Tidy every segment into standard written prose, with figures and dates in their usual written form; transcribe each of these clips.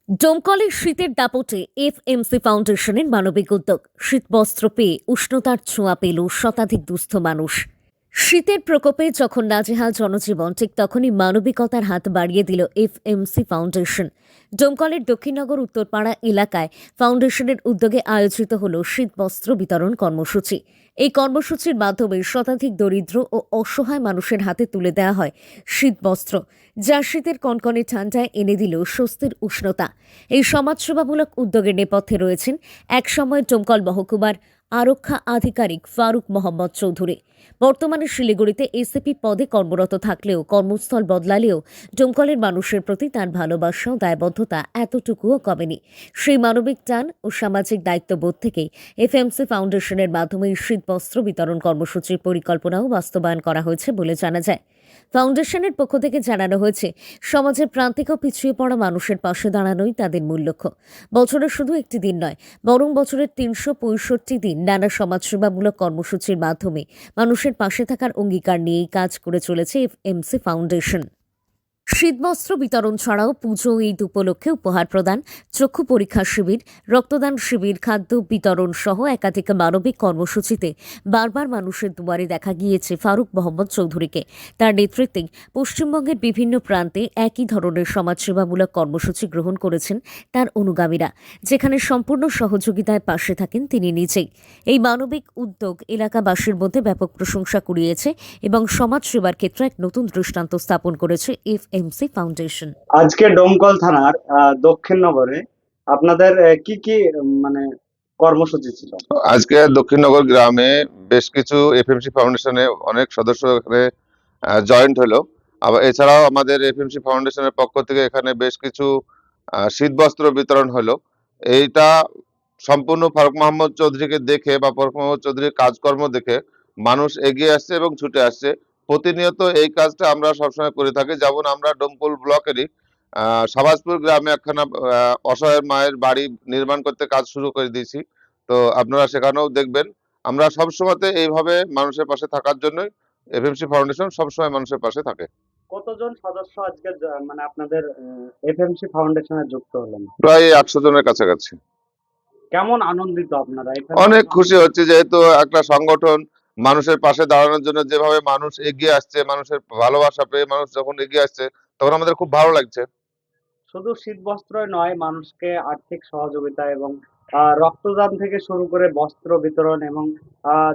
ডোমকলের শীতের দাপটে এফএমসি ফাউন্ডেশনের মানবিক উদ্যোগ। শীতবস্ত্র পেয়ে উষ্ণতার ছোঁয়া পেল শতাধিক দুস্থ মানুষ। শীতের প্রকোপে যখন নাজেহাল জনজীবন, ঠিক তখনই মানবিকতার হাত বাড়িয়ে দিল এফএমসি ফাউন্ডেশন। ডোমকলের দক্ষিণনগর উত্তরপাড়া এলাকায় ফাউন্ডেশনের উদ্যোগে আয়োজিত হল শীতবস্ত্র বিতরণ কর্মসূচি। এই কর্মসূচির মাধ্যমে শতাধিক দরিদ্র ও অসহায় মানুষের হাতে তুলে দেওয়া হয় শীতবস্ত্র, যা শীতের কনকনে ঠান্ডায় এনে দিল স্বস্তির উষ্ণতা। এই সমাজসেবামূলক উদ্যোগের নেপথ্যে রয়েছেন একসময় ডোমকল মহকুমার আরক্ষা আধিকারিক ফারুক মোহাম্মদ চৌধুরী। বর্তমানে শিলিগুড়িতে এসিপি পদে কর্মরত থাকলেও কর্মস্থল বদলালেও ডোমকলের মানুষের প্রতি তার ভালোবাসা ও দায়বদ্ধতা এতটুকুও কমেনি। সেই মানবিক টান ও সামাজিক দায়িত্ববোধ থেকেই এফএমসি ফাউন্ডেশনের মাধ্যমে শীতবস্ত্র বিতরণ কর্মসূচির পরিকল্পনাও বাস্তবায়ন করা হয়েছে বলে জানা যায়। ফাউন্ডেশনের পক্ষ থেকে জানানো হয়েছে, সমাজের প্রান্তিক ও পিছিয়ে পড়া মানুষের পাশে দাঁড়ানোই তাদের মূল লক্ষ্য। বছরের শুধু একটি দিন নয়, বরং বছরের ৩৬৫ দিন নানা সমাজসেবামূলক কর্মসূচির মাধ্যমে মানুষের পাশে থাকার অঙ্গীকার নিয়েই কাজ করে চলেছে এফএমসি ফাউন্ডেশন। শীতবস্ত্র বিতরণ ছাড়াও পুজো ও ঈদ উপলক্ষে উপহার প্রদান, চক্ষু পরীক্ষা শিবির, রক্তদান শিবির, খাদ্য বিতরণ সহ একাধিক মানবিক কর্মসূচিতে বারবার মানুষের দুয়ারে দেখা গিয়েছে ফারুক মোহাম্মদ চৌধুরীকে। তার নেতৃত্বে পশ্চিমবঙ্গের বিভিন্ন প্রান্তে একই ধরনের সমাজসেবামূলক কর্মসূচি গ্রহণ করেছেন তার অনুগামীরা, যেখানে সম্পূর্ণ সহযোগিতায় পাশে থাকেন তিনি নিজেই। এই মানবিক উদ্যোগ এলাকাবাসীর মধ্যে ব্যাপক প্রশংসা কুড়িয়েছে এবং সমাজসেবার ক্ষেত্রে এক নতুন দৃষ্টান্ত স্থাপন করেছে এফএমসি ফাউন্ডেশন। আজকে ডোমকল থানার দক্ষিণনগরে আপনাদের কি কি মানে কর্মসূচি ছিল? আজকে দক্ষিণনগর গ্রামে বেশ কিছু এফএমসি ফাউন্ডেশনে অনেক সদস্য এখানে জয়েন্ট হলো। আবার এছাড়াও আমাদের এফএমসি ফাউন্ডেশনের পক্ষ থেকে এখানে বেশ কিছু শীতবস্ত্র বিতরণ হলো। এইটা সম্পূর্ণ ফারুক মোহাম্মদ চৌধুরীকে দেখে বা ফারুক মোহাম্মদ চৌধুরীর কাজকর্ম দেখে মানুষ এগিয়ে আসছে এবং ছুটে আসছে। প্রতিনিয়ত এই কাজটা আমরা সবসময় করে থাকি। যেমন আমরা ডোমকল ব্লকেরই সাবাজপুর গ্রামে একখানা অসহায় মায়ের বাড়ি নির্মাণ করতে কাজ শুরু করে দিয়েছি। তো আপনারা সেখানেও দেখবেন। আমরা সবসময়তে এইভাবে মানুষের পাশে থাকার জন্যই এফএমসি ফাউন্ডেশন সবসময় মানুষের পাশে থাকে। কতজন সদস্য আজকে মানে আপনাদের এফএমসি ফাউন্ডেশনে যুক্ত হলেন? প্রায় 100 জনের কাছাকাছি। কেমন আনন্দিত আপনারা? অনেক খুশি হচ্ছে, যেহেতু একটা সংগঠন মানুষের পাশে দাঁড়ানোর জন্য যেভাবে মানুষ এগিয়ে আসছে, মানুষের ভালোবাসা পেয়ে মানুষ যখন এগিয়ে আসছে, তখন আমাদের খুব ভালো লাগছে। শুধু শীত বস্ত্রই নয়, মানুষকে আর্থিক সহযোগিতা এবং রক্তদান থেকে শুরু করে বস্ত্র বিতরণ এবং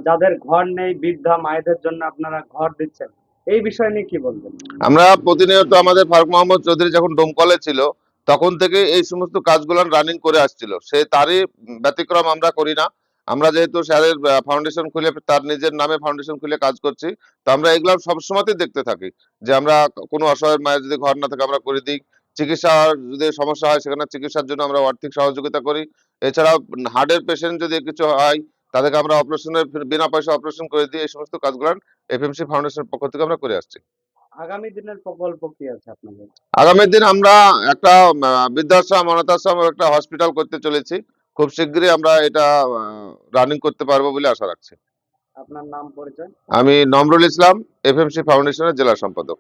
যাদের ঘর নেই, বৃদ্ধা মায়েদের জন্য আপনারা ঘর দিচ্ছেন, এই বিষয় নিয়ে কি বলবেন? আমরা প্রতিনিয়ত আমাদের ফারুক মোহাম্মদ চৌধুরী যখন ডোমকলে ছিল তখন থেকে এই সমস্ত কাজগুলো রানিং করে আসছিল। সে তারই ব্যতিক্রম আমরা করি না। আমরা যেহেতু স্যারের ফাউন্ডেশন খুলে তার নিজের নামে ফাউন্ডেশন খুলে কাজ করছি, তো আমরা এগুলো সবসময়তেই দেখতে থাকি যে আমরা কোনো অসহায় মায়ের যদি ঘর না থাকে আমরা করে দিই। চিকিৎসার যদি সমস্যা হয় সেখানে চিকিৎসার জন্য আমরা আর্থিক সহযোগিতা করি। এছাড়াও হার্টের পেশেন্ট যদি কিছু হয় তাদেরকে আমরা অপারেশনের বিনা পয়সা অপারেশন করে দিই। এই সমস্ত কাজগুলো এফএমসি ফাউন্ডেশনের পক্ষ থেকে আমরা করে আসছি। আগামী দিনের প্রকল্প কি আছে আপনাদের? আগামী দিন আমরা একটা বৃদ্ধাশ্রম, অনাথ আশ্রম, একটা হসপিটাল করতে চলেছি। খুব শিগগিরই আমরা এটা রানিং করতে পারবো বলে আশা রাখছি। আপনার নাম পরিচয়? আমি নমরুল ইসলাম, এফএমসি ফাউন্ডেশনের জেলা সম্পাদক।